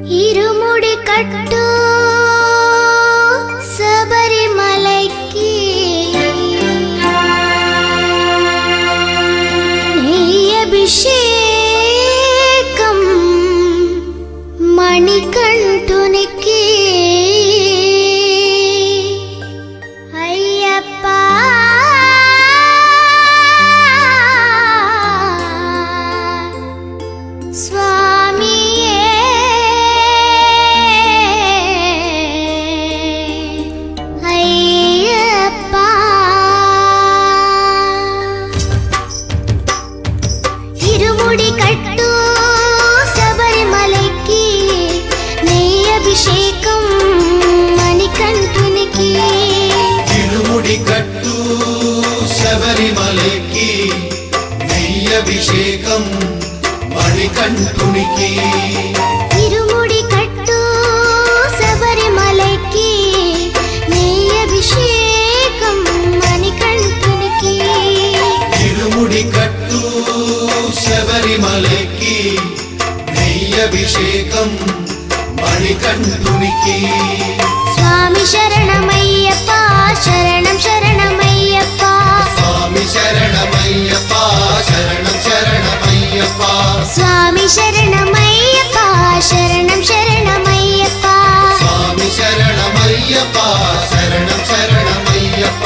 ఇరుముడి కట్టు శబరిమలైకి నెయ్యభిషేకం మణికంఠునికి అయ్యప్ప స్వామియే అయ్యప్ప ఇరుముడి కట్టు శబరిమలైకి నెయ్యభిషేకం మణికంఠునికి ఇరుముడి కట్టు శబరిమలైకి నెయ్యభిషేకం మణికంఠునికి ఇరుముడి కట్టు శబరిమలైకి నెయ్యభిషేకం మణికంఠునికి ఇరుముడి కట్టు శబరిమలైకి నెయ్యభిషేకం మణికంఠునికి స్వామి శరణమయ్యప్ప శరణం శరణమయ్యప్ప స్వామి శరణమయ్యప్ప శరణం శరణమయ్యప్ప స్వామి శరణమయ్యప్ప శరణం శరణమయ్యప్ప స్వామి శరణమయ్యప్ప శరణం శరణమయ్యప్ప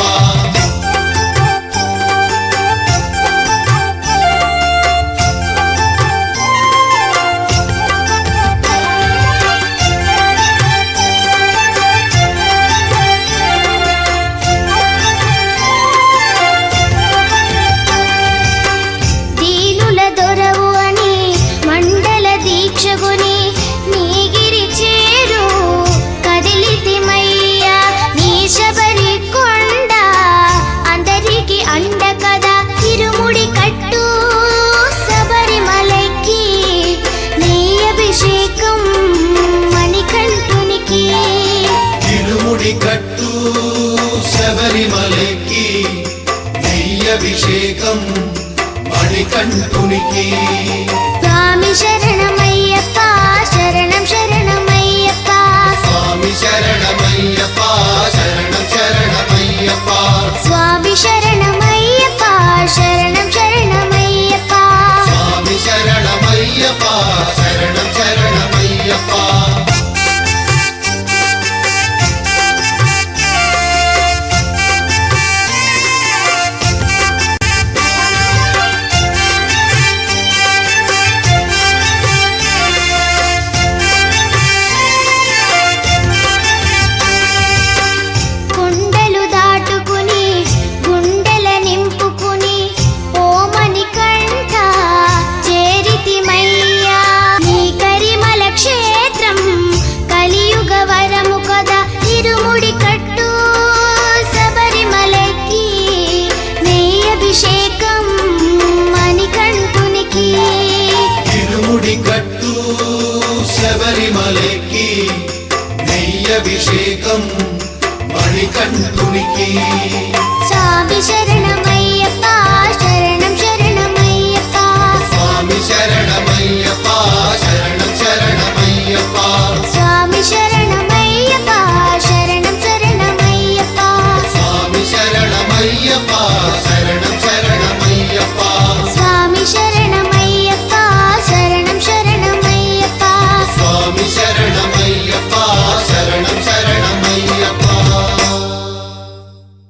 దీనుల దొరవు అని మండల దీక్షగుని నీగిరి చేరు కదిలితిమయ్యా నీ శబరి కొండ అందరికి అండ కదా ఇరుముడి కట్టు శబరిమలైకి నెయ్యభిషేకం మణికంఠునికి ఇరుముడి కట్టు శబరిమలైకి నెయ్యభిషేకం మణికంఠునికి స్వామి శరణమయ్యప్ప శరణం శరణమయ్యప్ప స్వామి శరణమయ్యప్ప శరణం శరణమయ్యప్ప స్వామి శరణమయ్యప్ప శరణం శరణమయ్యప్ప స్వామి శరణమయ్యప్ప శరణం శరణమయ్యప్ప కొండలు దాటుకుని గుండెల నింపుకుని ఓ మణికంఠ చేరితిమయ్యా నీ కరిమల క్షేత్రం కలియుగ వరము కదా ఇరుముడి కట్టు శబరిమలైకి నెయ్యభిషేకం మణికంఠునికి ఇరుముడి కట్టు శబరిమలైకి నెయ్యభిషేకం మణికంఠునికి స్వామి శరణమయ్యప్ప శరణం శరణమయ్యప్ప స్వామి శరణమయ్యప్ప శరణం శరణమయ్యప్ప స్వామి శరణమయ్యప్ప శరణం శరణమయ్యప్ప స్వామి శరణమయ్యప్ప శరణం శరణమయ్యప్ప స్వామి శరణమయ్యప్ప శరణం శరణమయ్యప్ప స్వామి శరణమయ్యప్ప